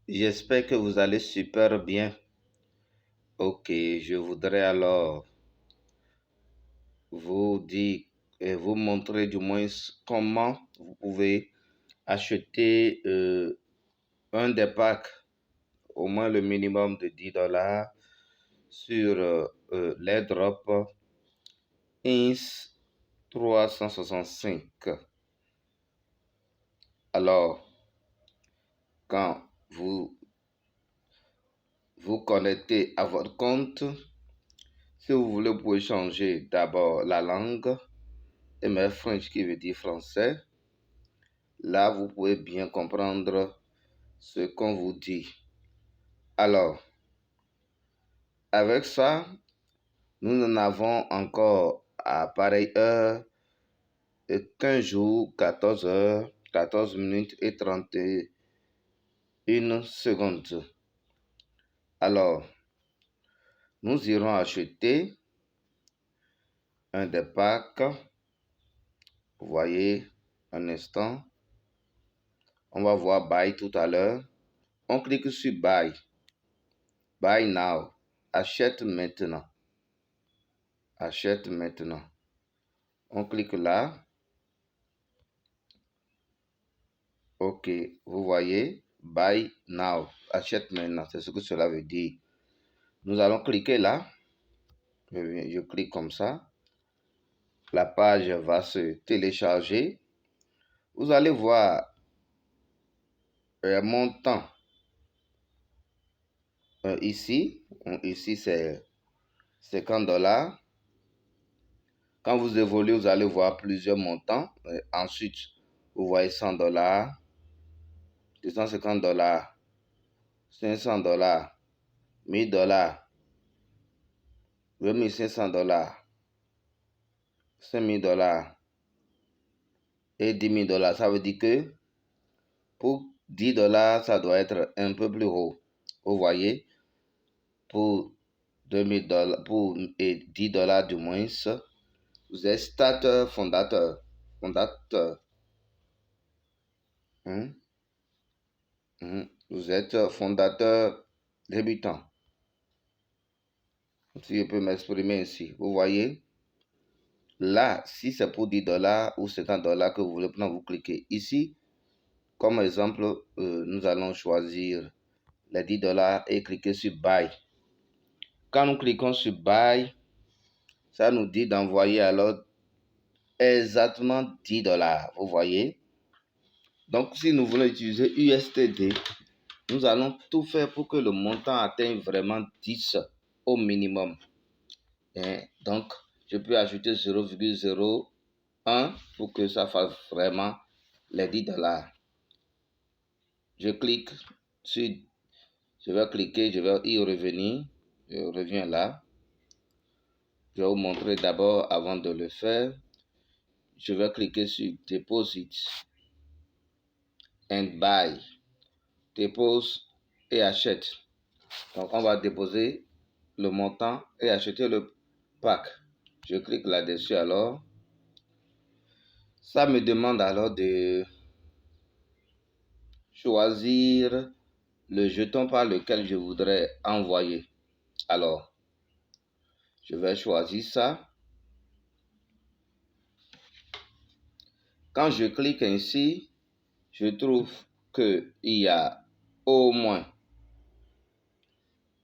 J'espère que vous allez super bien. Ok, je voudrais alors vous dire et vous montrer du moins comment vous pouvez acheter un des packs, au moins le minimum de $10 sur l'airdrop INS 365. Alors, quand vous connectez à votre compte, si vous voulez, vous pouvez changer d'abord la langue, et mettre French qui veut dire français. Là, vous pouvez bien comprendre ce qu'on vous dit. Alors, avec ça, nous en avons encore à pareille heure 15 jours, 14 heures, 14 minutes et 31 secondes. Alors, nous irons acheter un des packs. Vous voyez, un instant. On va voir Buy tout à l'heure. On clique sur Buy. Buy now. Achète maintenant. Achète maintenant. On clique là. Ok, vous voyez, buy now. Achète maintenant. C'est ce que cela veut dire. Nous allons cliquer là. Je clique comme ça. La page va se télécharger. Vous allez voir un montant ici. Ici, c'est $50. Quand vous évoluez, vous allez voir plusieurs montants. Ensuite, vous voyez $100, $250, $500, $1000, $2500, $5000 et $10 000. Ça veut dire que pour $10, ça doit être un peu plus haut. Vous voyez, pour $2000, pour $10 du moins, vous êtes starter, fondateur. Fondateur. Vous êtes fondateur débutant. Si je peux m'exprimer ainsi. Vous voyez, là, si c'est pour $10 ou $50 que vous voulez prendre, vous cliquez ici. Comme exemple, nous allons choisir les $10 et cliquer sur Buy. Quand nous cliquons sur Buy, ça nous dit d'envoyer alors exactement $10. Vous voyez? Donc, si nous voulons utiliser USTD, nous allons tout faire pour que le montant atteigne vraiment 10 au minimum. Donc, je peux ajouter 0,01 pour que ça fasse vraiment les $10. Je clique sur, je vais cliquer, je vais y revenir. Je reviens là. Je vais vous montrer d'abord avant de le faire. Je vais cliquer sur Deposit and Buy. Dépose et achète. Donc, on va déposer le montant et acheter le pack. Je clique là-dessus alors. Ça me demande alors de choisir le jeton par lequel je voudrais envoyer. Alors, je vais choisir ça. Quand je clique ainsi, je trouve qu'il y a au moins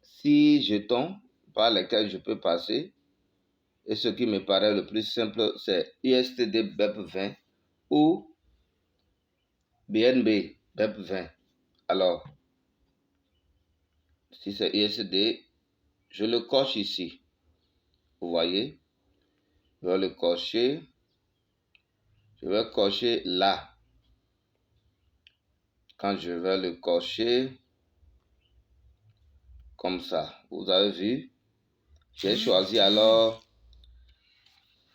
6 jetons par lesquels je peux passer. Et ce qui me paraît le plus simple, c'est USTD BEP20 ou BNB BEP20. Alors, si c'est USD, je le coche ici. Vous voyez, je vais le cocher. Je vais cocher là. Quand je vais le cocher, comme ça, vous avez vu, j'ai choisi alors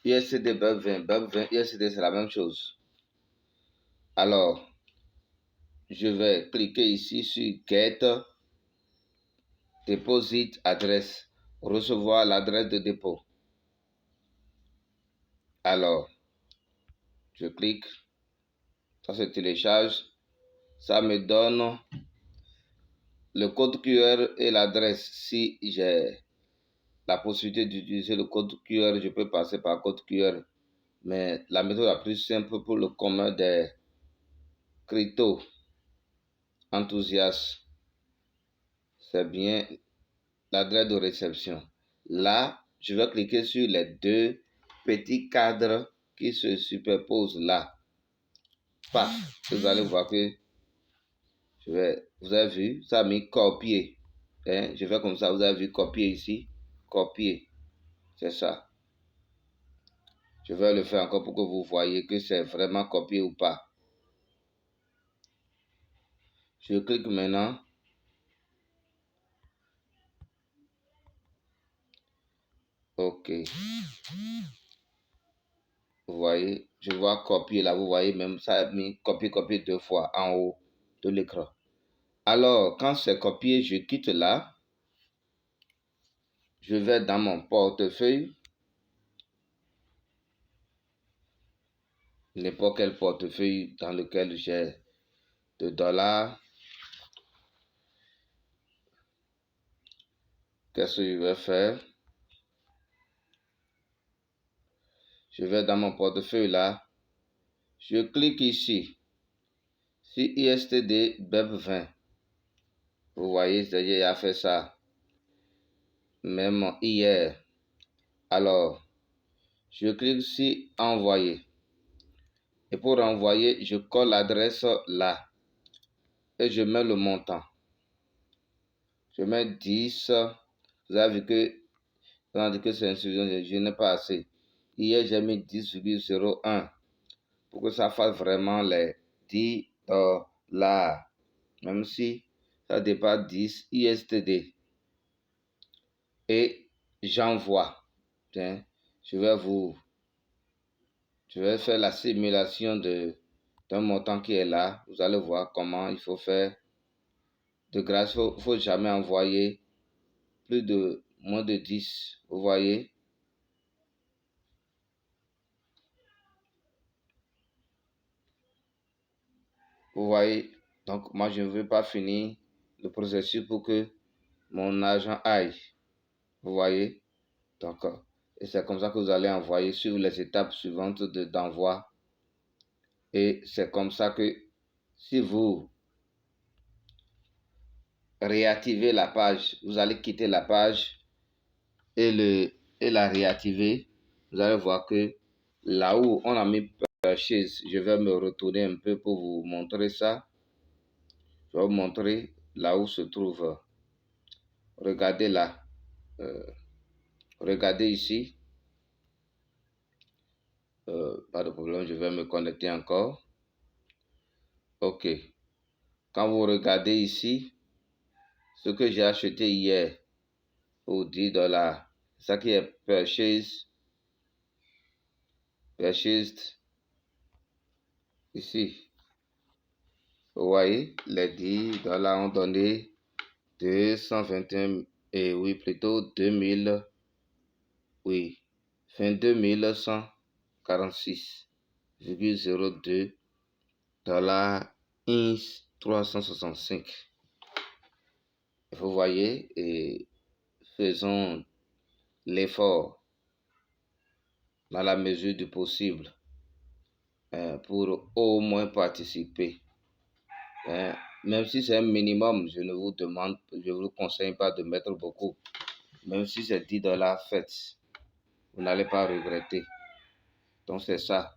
USD BEP20. BEP20, USD, c'est la même chose. Alors, je vais cliquer ici sur Get Deposit Address, recevoir l'adresse de dépôt. Alors, je clique, ça se télécharge, ça me donne le code QR et l'adresse. Si j'ai la possibilité d'utiliser le code QR, je peux passer par code QR. Mais la méthode la plus simple pour le commun des crypto enthousiastes, c'est bien l'adresse de réception. Là, je vais cliquer sur les deux petits cadres qui se superposent là. Paf, vous allez voir que vous avez vu, ça a mis copier. Hein? Je fais comme ça, vous avez vu copier ici, copier. C'est ça. Je vais le faire encore pour que vous voyez que c'est vraiment copié ou pas. Je clique maintenant. OK. Vous voyez, je vois copier là, vous voyez même ça a mis copier, copier deux fois en haut de l'écran. Alors, quand c'est copié, je quitte là. Je vais dans mon portefeuille. N'importe quel portefeuille dans lequel j'ai de dollars. Qu'est-ce que je vais faire? Je vais dans mon portefeuille là. Je clique ici. Sur ISTD BEP20. Vous voyez, j'ai a fait ça. Même hier. Alors, je clique sur envoyer. Et pour envoyer, je colle l'adresse là. Et je mets le montant. Je mets 10. Vous avez vu que c'est insuffisant, je n'ai pas assez. Hier, j'ai mis 10,01 pour que ça fasse vraiment les 10 dollars. Même si ça dépasse 10 ISTD. Et j'envoie. Je vais faire la simulation d'un montant qui est là. Vous allez voir comment il faut faire. De grâce, il ne faut jamais envoyer moins de 10. Vous voyez? Vous voyez? Donc, moi, je ne veux pas finir le processus pour que mon argent aille. Vous voyez? Donc, et c'est comme ça que vous allez envoyer sur les étapes suivantes d'envoi. Et c'est comme ça que si vous réactivez la page, vous allez quitter la page et la réactiver. Vous allez voir que là où on a mis purchase, je vais me retourner un peu pour vous montrer ça. Je vais vous montrer là où se trouve. Regardez là. Regardez ici. Pas de problème, je vais me connecter encore. OK. Quand vous regardez ici, ce que j'ai acheté hier pour 10 dollars, ça qui est purchased ici. Vous voyez, les 10 dollars ont donné 221, et oui, plutôt 2000, oui, 22 146,02 dollars 365. Vous voyez, et faisons l'effort dans la mesure du possible pour au moins participer. Même si c'est un minimum, je ne vous demande, je ne vous conseille pas de mettre beaucoup. Même si c'est 10 dollars, faites. Vous n'allez pas regretter. Donc c'est ça.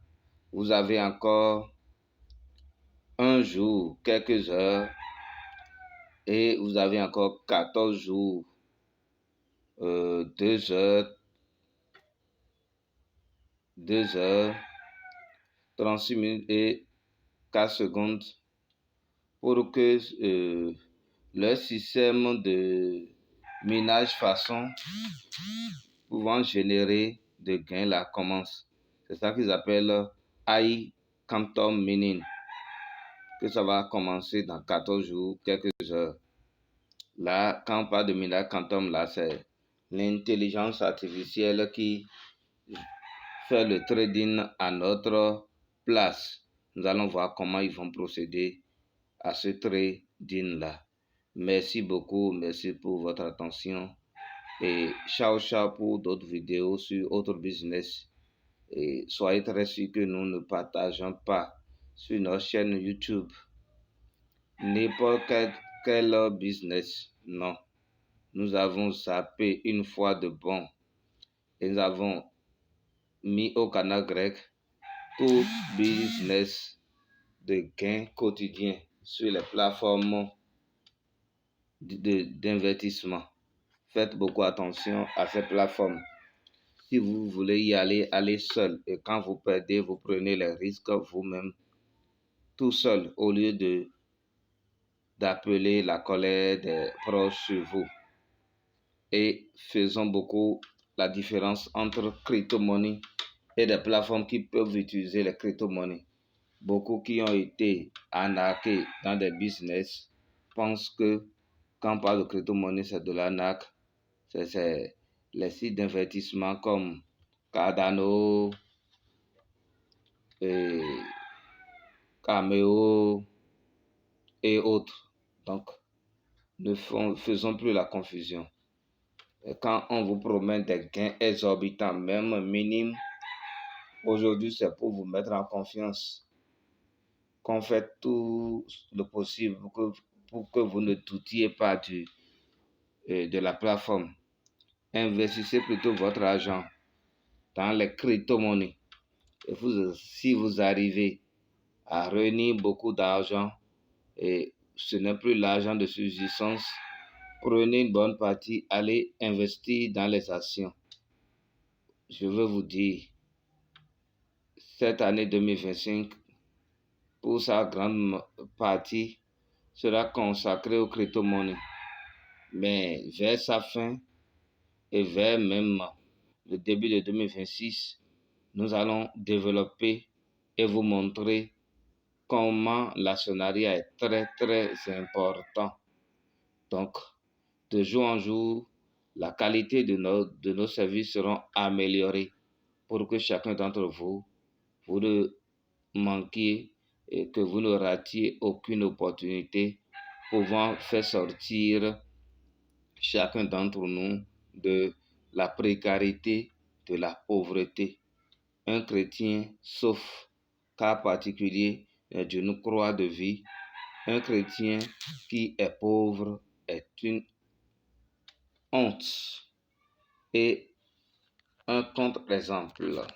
Vous avez encore un jour, quelques heures, et vous avez encore 14 jours, 2 heures, 36 minutes et 4 secondes pour que le système de minage façon pouvant générer de gains là commence. C'est ça qu'ils appellent high quantum mining, que ça va commencer dans 14 jours, quelques heures. Là, quand on parle de minage quantum, là, c'est l'intelligence artificielle qui fait le trading à notre place. Nous allons voir comment ils vont procéder à ce trading là. Merci beaucoup, merci pour votre attention. Et ciao, ciao pour d'autres vidéos sur autre business. Et soyez très sûrs que nous ne partageons pas sur notre chaîne YouTube n'importe quel business. Non, nous avons zappé une fois de bon et nous avons mis au canal grec tout business de gain quotidien sur les plateformes d'investissement. Faites beaucoup attention à ces plateformes. Si vous voulez y aller, allez seul. Et quand vous perdez, vous prenez les risques vous-même, tout seul, au lieu d'appeler la colère des proches sur vous. Et faisons beaucoup la différence entre crypto-monnaie et des plateformes qui peuvent utiliser les crypto-monnaies. Beaucoup qui ont été arnaqués dans des business pensent que quand on parle de crypto-monnaie, c'est de l'arnaque. C'est les sites d'investissement comme Cardano, et Cameo et autres. Donc, ne faisons plus la confusion. Et quand on vous promet des gains exorbitants, même minimes, aujourd'hui c'est pour vous mettre en confiance qu'on fait tout le possible pour que vous ne doutiez pas de la plateforme. Investissez plutôt votre argent dans les crypto-monnaies. Et si vous arrivez à réunir beaucoup d'argent, et ce n'est plus l'argent de subsistance, prenez une bonne partie, allez investir dans les actions. Je veux vous dire, cette année 2025, pour sa grande partie, sera consacrée aux crypto-monnaies. Mais vers sa fin et vers même le début de 2026, nous allons développer et vous montrer comment l'actionnariat est très très important. Donc, de jour en jour, la qualité de nos services sera améliorée pour que chacun d'entre vous ne manquiez et que vous ne ratiez aucune opportunité pouvant faire sortir chacun d'entre nous de la précarité, de la pauvreté. Un chrétien, sauf cas particulier d'une croix de vie, un chrétien qui est pauvre est une honte et un contre-exemple.